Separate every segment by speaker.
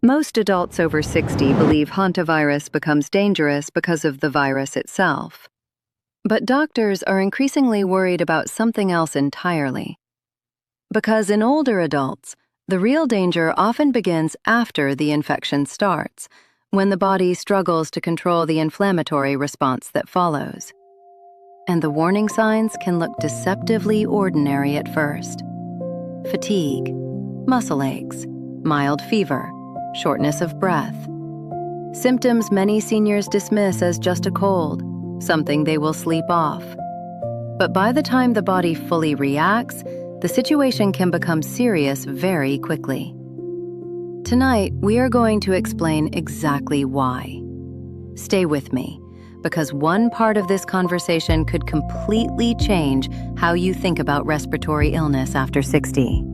Speaker 1: Most adults over 60 believe hantavirus becomes dangerous because of the virus itself. But doctors are increasingly worried about something else entirely. Because in older adults, the real danger often begins after the infection starts, when the body struggles to control the inflammatory response that follows. And the warning signs can look deceptively ordinary at first. Fatigue, muscle aches, mild fever, shortness of breath. Symptoms many seniors dismiss as just a cold, something they will sleep off. But by the time the body fully reacts, the situation can become serious very quickly. Tonight, we are going to explain exactly why. Stay with me, because one part of this conversation could completely change how you think about respiratory illness after 60.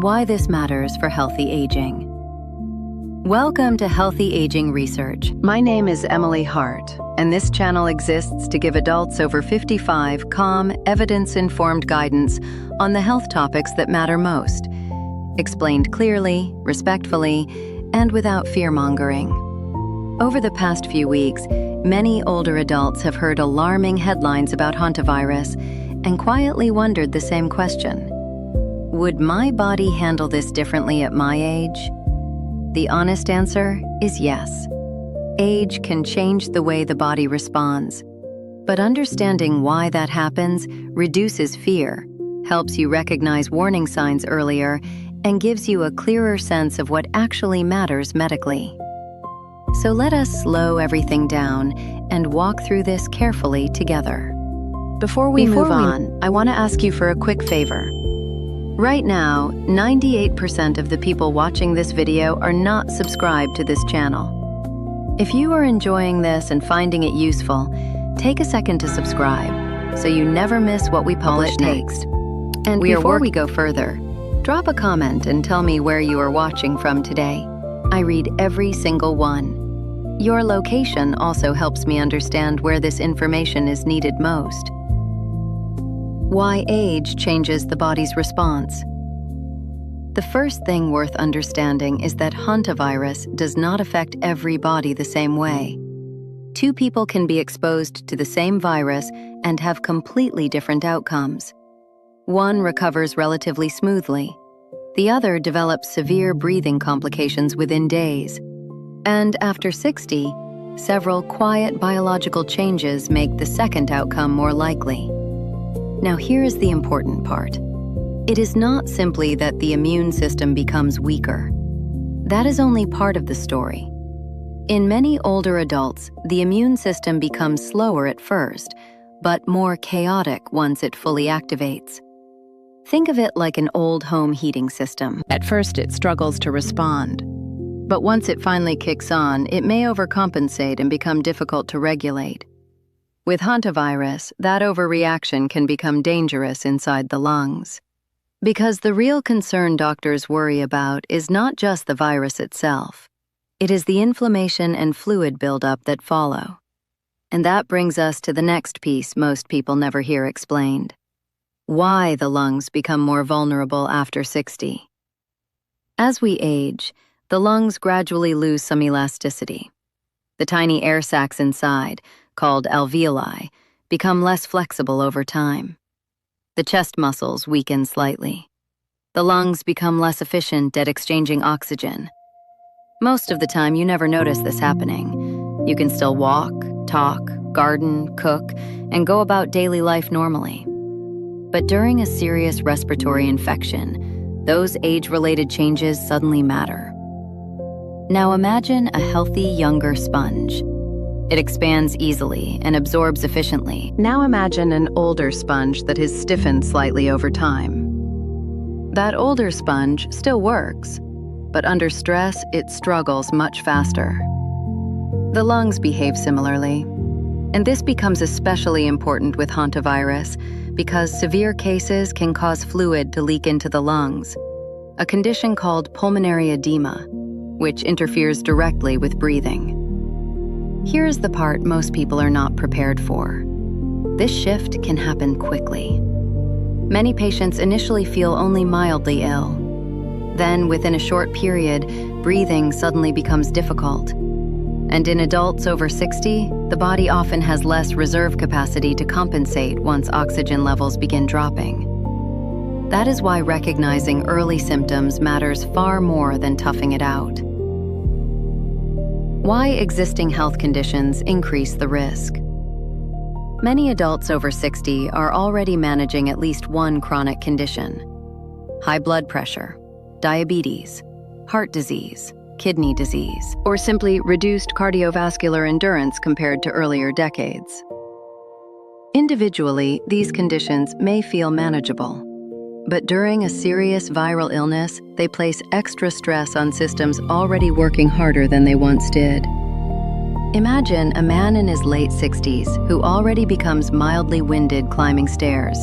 Speaker 1: Why this matters for healthy aging. Welcome to Healthy Aging Research. My name is Emily Hart, and this channel exists to give adults over 55 calm, evidence-informed guidance on the health topics that matter most, explained clearly, respectfully, and without fear-mongering. Over the past few weeks, many older adults have heard alarming headlines about hantavirus and quietly wondered the same question. Would my body handle this differently at my age? The honest answer is yes. Age can change the way the body responds, but understanding why that happens reduces fear, helps you recognize warning signs earlier, and gives you a clearer sense of what actually matters medically. So let us slow everything down and walk through this carefully together. Before we move on, I want to ask you for a quick favor. Right now, 98% of the people watching this video are not subscribed to this channel. If you are enjoying this and finding it useful, take a second to subscribe so you never miss what we publish next. And before we go further, drop a comment and tell me where you are watching from today. I read every single one. Your location also helps me understand where this information is needed most. Why age changes the body's response. The first thing worth understanding is that hantavirus does not affect every body the same way. Two people can be exposed to the same virus and have completely different outcomes. One recovers relatively smoothly. The other develops severe breathing complications within days. And after 60, several quiet biological changes make the second outcome more likely. Now here is the important part. It is not simply that the immune system becomes weaker. That is only part of the story. In many older adults, the immune system becomes slower at first, but more chaotic once it fully activates. Think of it like an old home heating system. At first it struggles to respond, but once it finally kicks on, it may overcompensate and become difficult to regulate. With hantavirus, that overreaction can become dangerous inside the lungs. Because the real concern doctors worry about is not just the virus itself. It is the inflammation and fluid buildup that follow. And that brings us to the next piece most people never hear explained. Why the lungs become more vulnerable after 60. As we age, the lungs gradually lose some elasticity. The tiny air sacs inside, called alveoli, become less flexible over time. The chest muscles weaken slightly. The lungs become less efficient at exchanging oxygen. Most of the time, you never notice this happening. You can still walk, talk, garden, cook, and go about daily life normally. But during a serious respiratory infection, those age-related changes suddenly matter. Now imagine a healthy, younger sponge. It expands easily and absorbs efficiently. Now imagine an older sponge that has stiffened slightly over time. That older sponge still works, but under stress, it struggles much faster. The lungs behave similarly, and this becomes especially important with hantavirus because severe cases can cause fluid to leak into the lungs, a condition called pulmonary edema, which interferes directly with breathing. Here's the part most people are not prepared for. This shift can happen quickly. Many patients initially feel only mildly ill. Then, within a short period, breathing suddenly becomes difficult. And in adults over 60, the body often has less reserve capacity to compensate once oxygen levels begin dropping. That is why recognizing early symptoms matters far more than toughing it out. Why existing health conditions increase the risk. Many adults over 60 are already managing at least one chronic condition: high blood pressure, diabetes, heart disease, kidney disease, or simply reduced cardiovascular endurance compared to earlier decades. Individually, these conditions may feel manageable, but during a serious viral illness, they place extra stress on systems already working harder than they once did. Imagine a man in his late 60s who already becomes mildly winded climbing stairs.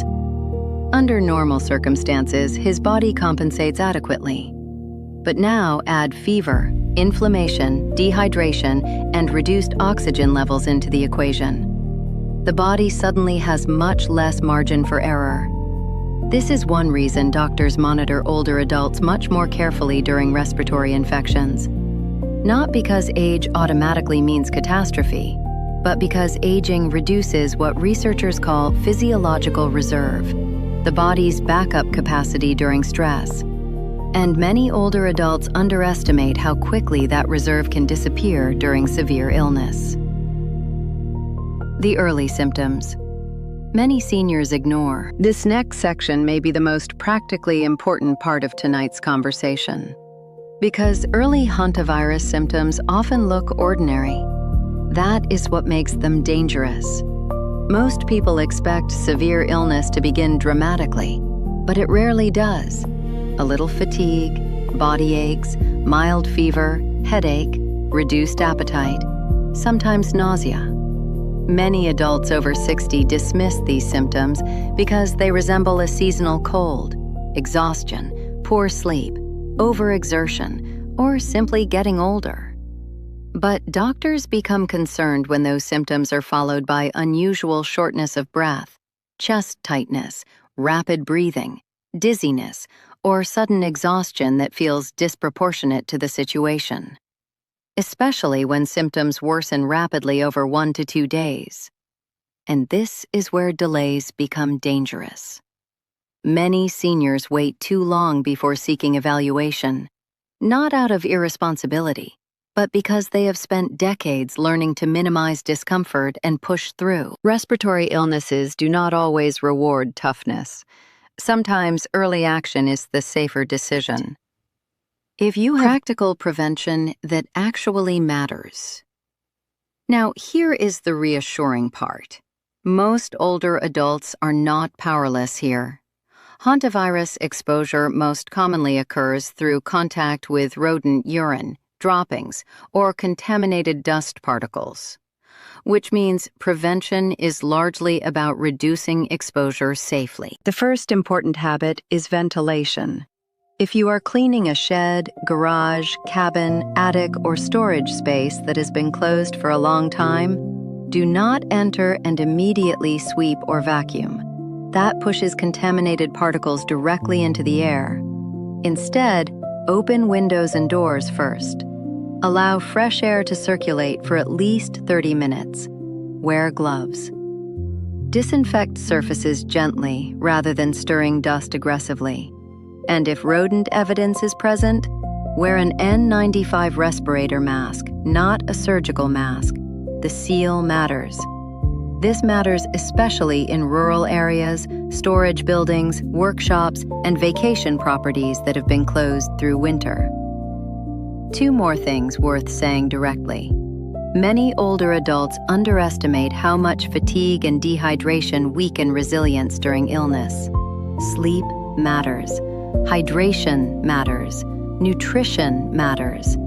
Speaker 1: Under normal circumstances, his body compensates adequately. But now add fever, inflammation, dehydration, and reduced oxygen levels into the equation. The body suddenly has much less margin for error. This is one reason doctors monitor older adults much more carefully during respiratory infections. Not because age automatically means catastrophe, but because aging reduces what researchers call physiological reserve, the body's backup capacity during stress. And many older adults underestimate how quickly that reserve can disappear during severe illness. The early symptoms. Many seniors ignore. This next section may be the most practically important part of tonight's conversation, because early hantavirus symptoms often look ordinary. That is what makes them dangerous. Most people expect severe illness to begin dramatically, but it rarely does. A little fatigue, body aches, mild fever, headache, reduced appetite, sometimes nausea. Many adults over 60 dismiss these symptoms because they resemble a seasonal cold, exhaustion, poor sleep, overexertion, or simply getting older. But doctors become concerned when those symptoms are followed by unusual shortness of breath, chest tightness, rapid breathing, dizziness, or sudden exhaustion that feels disproportionate to the situation, especially when symptoms worsen rapidly over 1 to 2 days. And this is where delays become dangerous. Many seniors wait too long before seeking evaluation, not out of irresponsibility, but because they have spent decades learning to minimize discomfort and push through. Respiratory illnesses do not always reward toughness. Sometimes early action is the safer decision. If you have practical prevention that actually matters. Now, here is the reassuring part. Most older adults are not powerless here. Hantavirus exposure most commonly occurs through contact with rodent urine, droppings, or contaminated dust particles, which means prevention is largely about reducing exposure safely. The first important habit is ventilation. If you are cleaning a shed, garage, cabin, attic, or storage space that has been closed for a long time, do not enter and immediately sweep or vacuum. That pushes contaminated particles directly into the air. Instead, open windows and doors first. Allow fresh air to circulate for at least 30 minutes. Wear gloves. Disinfect surfaces gently rather than stirring dust aggressively. And if rodent evidence is present, wear an N95 respirator mask, not a surgical mask. The seal matters. This matters especially in rural areas, storage buildings, workshops, and vacation properties that have been closed through winter. 2 more things worth saying directly. Many older adults underestimate how much fatigue and dehydration weaken resilience during illness. Sleep matters. Hydration matters. Nutrition matters.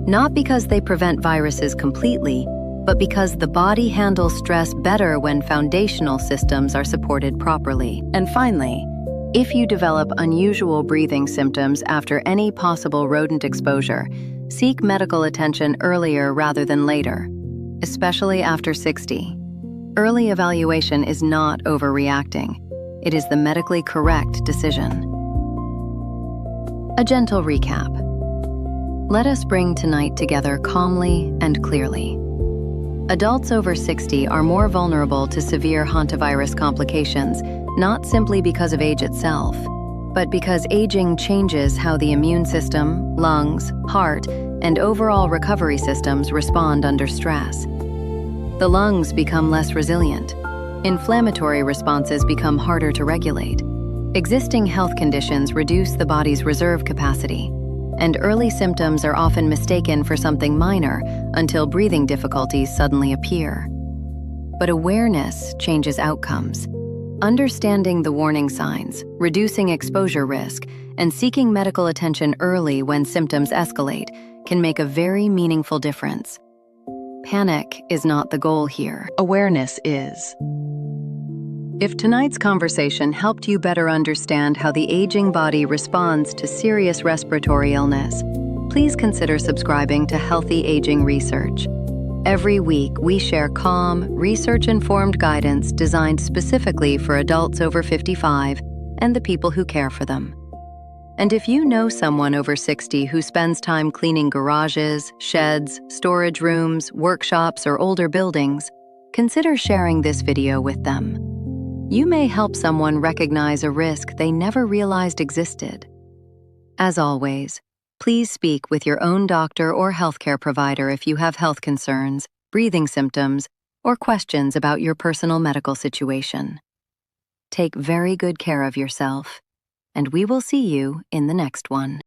Speaker 1: Not because they prevent viruses completely, but because the body handles stress better when foundational systems are supported properly. And finally, if you develop unusual breathing symptoms after any possible rodent exposure, seek medical attention earlier rather than later, especially after 60. Early evaluation is not overreacting. It is the medically correct decision. A gentle recap. Let us bring tonight together calmly and clearly. Adults over 60 are more vulnerable to severe hantavirus complications, not simply because of age itself, but because aging changes how the immune system, lungs, heart, and overall recovery systems respond under stress. The lungs become less resilient. Inflammatory responses become harder to regulate. Existing health conditions reduce the body's reserve capacity, and early symptoms are often mistaken for something minor until breathing difficulties suddenly appear. But awareness changes outcomes. Understanding the warning signs, reducing exposure risk, and seeking medical attention early when symptoms escalate can make a very meaningful difference. Panic is not the goal here. Awareness is. If tonight's conversation helped you better understand how the aging body responds to serious respiratory illness, please consider subscribing to Healthy Aging Research. Every week, we share calm, research-informed guidance designed specifically for adults over 55 and the people who care for them. And if you know someone over 60 who spends time cleaning garages, sheds, storage rooms, workshops, or older buildings, consider sharing this video with them. You may help someone recognize a risk they never realized existed. As always, please speak with your own doctor or healthcare provider if you have health concerns, breathing symptoms, or questions about your personal medical situation. Take very good care of yourself, and we will see you in the next one.